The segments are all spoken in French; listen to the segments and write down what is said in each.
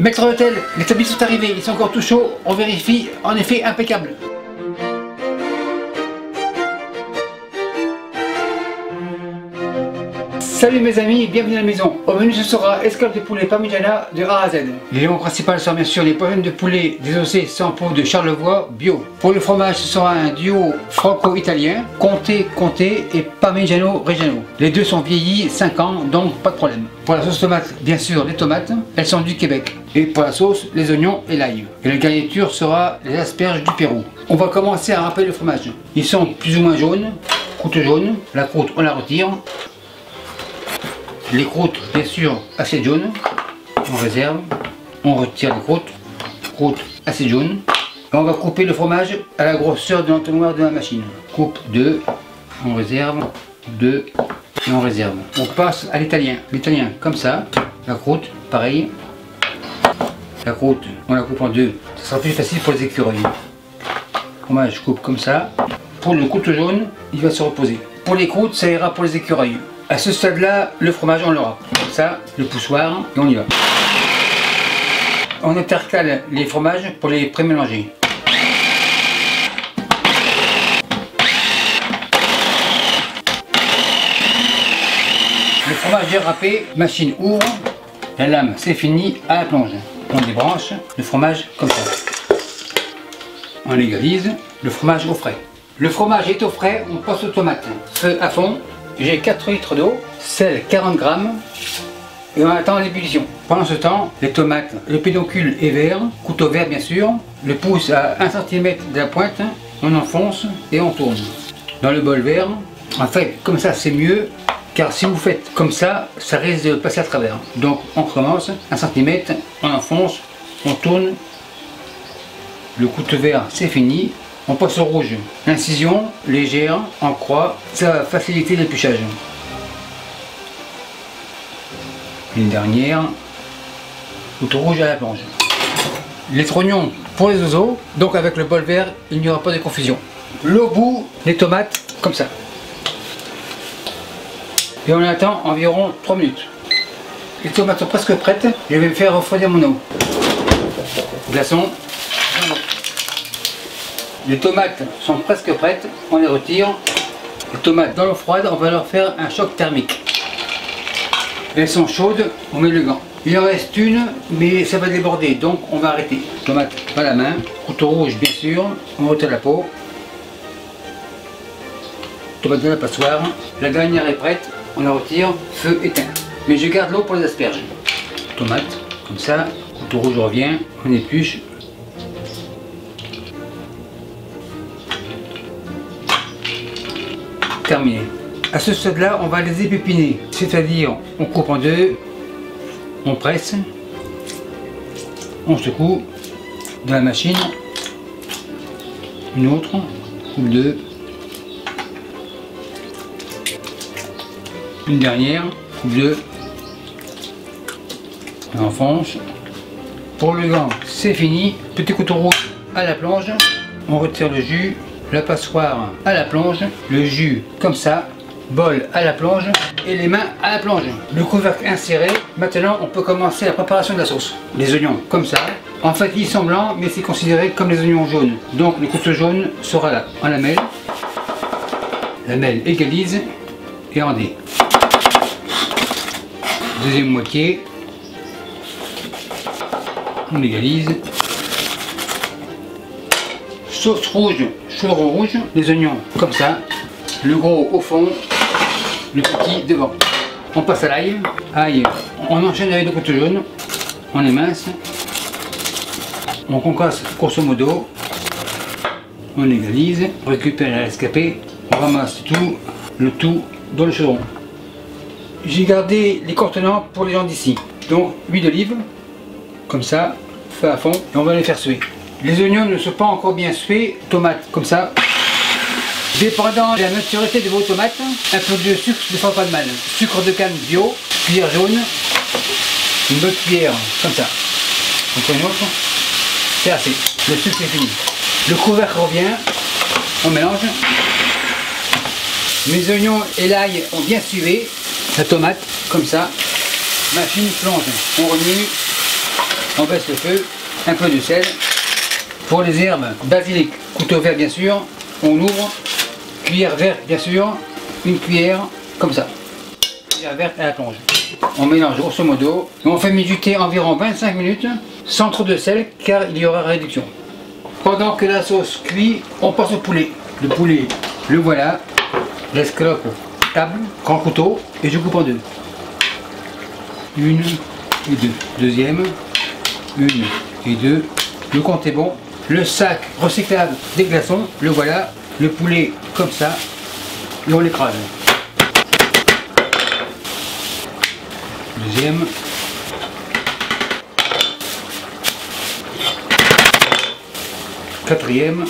Maître d'hôtel, les tamis sont arrivés, ils sont encore tout chauds, on vérifie, en effet impeccable. Salut mes amis, bienvenue à la maison. Au menu ce sera escalope de poulet parmigiana de A à Z. L'élément principal sera bien sûr les poitrines de poulet désossées sans peau de Charlevoix bio. Pour le fromage ce sera un duo franco-italien, comté et parmigiano reggiano. Les deux sont vieillis 5 ans donc pas de problème. Pour la sauce tomate, bien sûr les tomates, elles sont du Québec. Et pour la sauce, les oignons et l'ail. Et la garniture sera les asperges du Pérou. On va commencer à râper le fromage. Ils sont plus ou moins jaunes, croûte jaune, la croûte on la retire. Les croûtes, bien sûr, assez jaunes, on réserve, on retire les croûtes assez jaunes. Et on va couper le fromage à la grosseur de l'entonnoir de la machine. Coupe 2, on réserve, 2 et on réserve. On passe à l'italien. L'italien comme ça, la croûte, pareil. La croûte, on la coupe en deux, ça sera plus facile pour les écureuils. Le fromage coupe comme ça. Pour le croûte jaune, il va se reposer. Pour les croûtes, ça ira pour les écureuils. À ce stade-là, le fromage, on l'aura. Comme ça, le poussoir, et on y va. On intercale les fromages pour les pré-mélanger. Le fromage est râpé, machine ouvre, la lame, c'est fini, à la plonge. On débranche le fromage comme ça. On légalise le fromage au frais. Le fromage est au frais, on passe aux tomates. Feu à fond. J'ai 4 litres d'eau, sel 40 grammes et on attend l'ébullition. Pendant ce temps, les tomates, le pédoncule est vert, couteau vert bien sûr, le pouce à 1 cm de la pointe, on enfonce et on tourne. Dans le bol vert, en fait comme ça c'est mieux car si vous faites comme ça, ça risque de passer à travers. Donc on recommence, 1 cm, on enfonce, on tourne, le couteau vert c'est fini. On passe au rouge. L'incision légère, en croix, ça va faciliter l'épluchage. Une dernière, couteau rouge à la plonge. Les trognons pour les oiseaux, donc avec le bol vert, il n'y aura pas de confusion. Au bout, les tomates, comme ça. Et on attend environ 3 minutes. Les tomates sont presque prêtes, je vais faire refroidir mon eau. Glaçon. Les tomates sont presque prêtes, on les retire. Les tomates dans l'eau froide, on va leur faire un choc thermique. Elles sont chaudes, on met le gant. Il en reste une, mais ça va déborder, donc on va arrêter. Tomate à la main, couteau rouge bien sûr, on retire la peau. Tomate dans la passoire, la dernière est prête, on la retire, feu éteint. Mais je garde l'eau pour les asperges. Tomate, comme ça, couteau rouge revient, on épluche. Terminé. À ce stade-là, on va les épépiner, c'est-à-dire on coupe en deux, on presse, on secoue dans la machine, une autre, coupe deux, une dernière, coupe deux, on enfonce. Pour le gant, c'est fini. Petit couteau rouge à la plonge, on retire le jus. La passoire à la plonge, le jus comme ça, bol à la plonge et les mains à la plonge. Le couvercle inséré, maintenant on peut commencer la préparation de la sauce. Les oignons comme ça, en fait ils sont blancs mais c'est considéré comme les oignons jaunes. Donc le couteau jaune sera là, en lamelle. Lamelle égalise et en dés. Deuxième moitié, on égalise. Sauce rouge, chevron rouge, les oignons comme ça, le gros au fond, le petit devant. On passe à l'ail, on enchaîne avec le couteau jaune, on émince, on concasse grosso modo, on égalise, on récupère la rescapée, on ramasse le tout dans le chaudron. J'ai gardé les contenants pour les gens d'ici, donc huile d'olive, comme ça, feu à fond, et on va les faire suer. Les oignons ne sont pas encore bien sués, tomates comme ça. Dépendant de la maturité de vos tomates, un peu de sucre ne fera pas de mal. Sucre de canne bio, cuillère jaune, une bonne cuillère comme ça. Encore une autre, c'est assez. Le sucre est fini. Le couvercle revient, on mélange. Mes oignons et l'ail ont bien suivé. La tomate, comme ça. Machine plonge. On remue. On baisse le feu, un peu de sel. Pour les herbes, basilic, couteau vert bien sûr, on ouvre, cuillère verte bien sûr, une cuillère comme ça, cuillère verte à la plonge. On mélange grosso modo, et on fait mijoter environ 25 minutes, sans trop de sel car il y aura réduction. Pendant que la sauce cuit, on passe au poulet. Le poulet, le voilà, l'escalope, table, grand couteau, et je coupe en deux. Une et deux. Deuxième, une et deux. Le compte est bon. Le sac recyclable des glaçons, le voilà. Le poulet comme ça, et on l'écrase. Deuxième. Quatrième.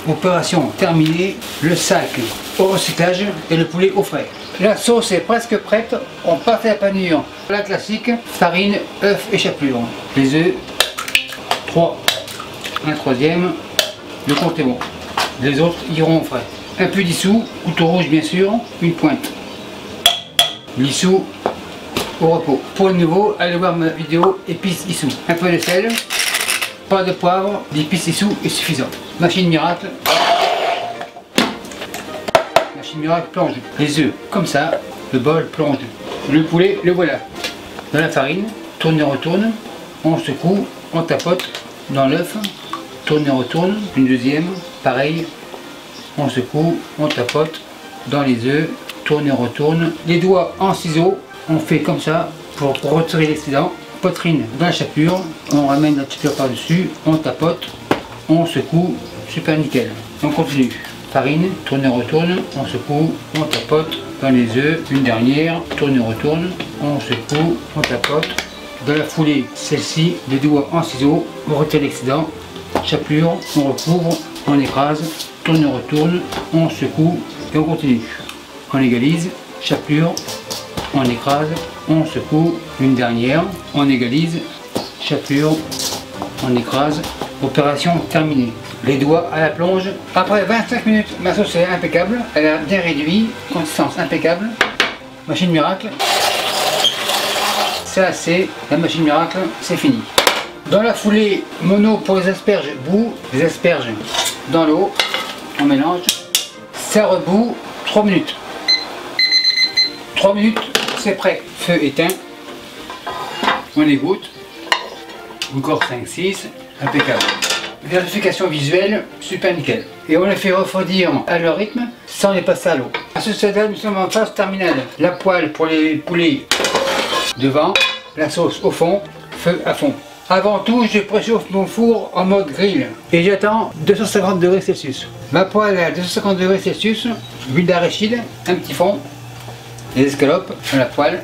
Opération terminée, le sac au recyclage et le poulet au frais. La sauce est presque prête, on passe à la panure. La classique, farine, œufs et chapelure. Les œufs, 3. Un troisième, le compte est bon. Les autres iront au frais. Un peu d'issou, couteau rouge bien sûr, une pointe. L'issou au repos. Pour le nouveau, allez voir ma vidéo épices issou. Un peu de sel, pas de poivre, d'épices issou est suffisant. Machine miracle. Machine miracle plonge. Les œufs comme ça, le bol plonge. Le poulet, le voilà. Dans la farine, tourne et retourne, on secoue, on tapote dans l'œuf, tourne et retourne, une deuxième, pareil, on secoue, on tapote dans les œufs, tourne et retourne. Les doigts en ciseaux, on fait comme ça pour retirer l'excédent. Poitrine dans la chapelure, on ramène la chapelure par-dessus, on tapote, on secoue, super nickel. On continue. Farine, tourne et retourne, on secoue, on tapote dans les œufs, une dernière, tourne et retourne, on secoue, on tapote. Dans la foulée, celle-ci, les doigts en ciseaux, on retire l'excédent, chapelure, on recouvre, on écrase, tourne et retourne, on secoue et on continue. On égalise, chapelure, on écrase, on secoue, une dernière, on égalise, chapelure, on écrase, opération terminée. Les doigts à la plonge. Après 25 minutes, ma sauce est impeccable, elle a bien réduit, consistance impeccable. Machine miracle. Ça c'est la machine miracle, c'est fini. Dans la foulée, mono pour les asperges, bout, les asperges dans l'eau, on mélange. Ça rebout 3 minutes. 3 minutes, c'est prêt. Feu éteint. On égoutte. Encore 5-6, impeccable. Vérification visuelle, super nickel. Et on les fait refroidir à leur rythme sans les passer à l'eau. À ce stade-là, nous sommes en phase terminale. La poêle pour les poulets devant, la sauce au fond, feu à fond. Avant tout, je préchauffe mon four en mode grill et j'attends 250 degrés Celsius. Ma poêle est à 250 degrés Celsius, huile d'arachide, un petit fond, les escalopes à la poêle,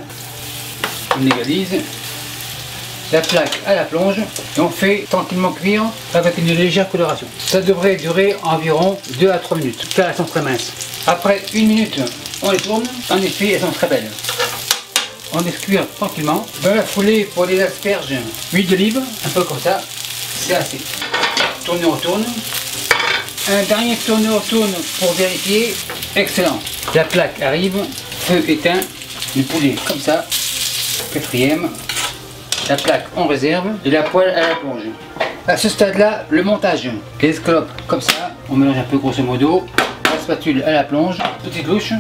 on égalise. La plaque à la plonge et on fait tranquillement cuire avec une légère coloration. Ça devrait durer environ 2 à 3 minutes car elles sont très minces. Après 1 minute, on les tourne. En effet, elles sont très belles. On laisse cuire tranquillement. Dans la foulée pour les asperges, huile d'olive, un peu comme ça, c'est assez. Tourne et retourne. Un dernier tourne et retourne pour vérifier. Excellent. La plaque arrive, feu éteint, le poulet comme ça. Quatrième. La plaque en réserve et la poêle à la plonge. À ce stade-là, le montage. Les escalopes comme ça, on mélange un peu grosso modo. La spatule à la plonge, petite louche,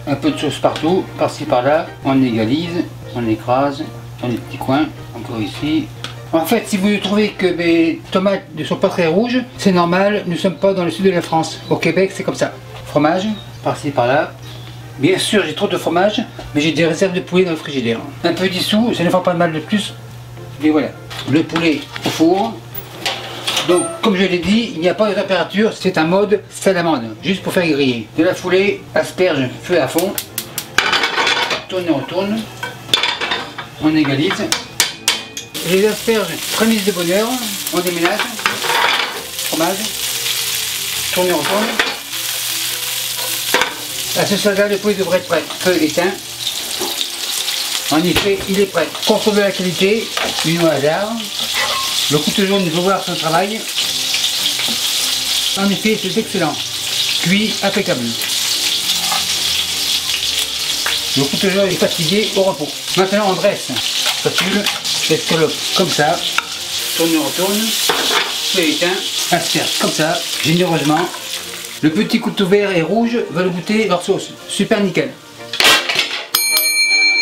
un peu de sauce partout, par-ci par-là. On égalise, on écrase dans les petits coins, encore ici. En fait, si vous trouvez que mes tomates ne sont pas très rouges, c'est normal, nous ne sommes pas dans le sud de la France. Au Québec, c'est comme ça. Fromage, par-ci par-là. Bien sûr, j'ai trop de fromage, mais j'ai des réserves de poulet dans le frigidaire. Un peu dissous, ça ne fait pas de mal de plus. Et voilà, le poulet au four. Donc, comme je l'ai dit, il n'y a pas de température, c'est un mode salamande, juste pour faire griller. De la foulée, asperge, feu à fond. Tourne et on tourne. On égalise. Les asperges, prémisse de bonheur, on déménage. Fromage. Tourne et on tourne. À ce stade-là, le poulet devrait être prêt. Feu éteint. En effet, il est prêt. Contrôle de la qualité, une au hasard. Le couteau jaune, il faut voir son travail. En effet, c'est excellent. Cuit impeccable. Le couteau jaune est fatigué au repos. Maintenant, on dresse. spatule, escalope comme ça, tourne, retourne, feu éteint, insère comme ça, généreusement. Le petit couteau vert et rouge veulent goûter leur sauce, super nickel.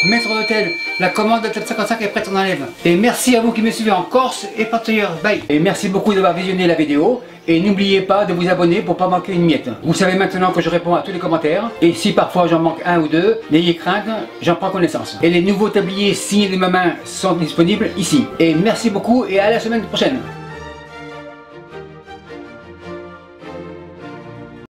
Maître d'hôtel, la commande de 455 est prête, on enlève. Et merci à vous qui me suivez en Corse et partout ailleurs. Bye. Et merci beaucoup d'avoir visionné la vidéo. Et n'oubliez pas de vous abonner pour ne pas manquer une miette. Vous savez maintenant que je réponds à tous les commentaires. Et si parfois j'en manque un ou deux, n'ayez crainte, j'en prends connaissance. Et les nouveaux tabliers signés de ma main sont disponibles ici. Et merci beaucoup et à la semaine prochaine.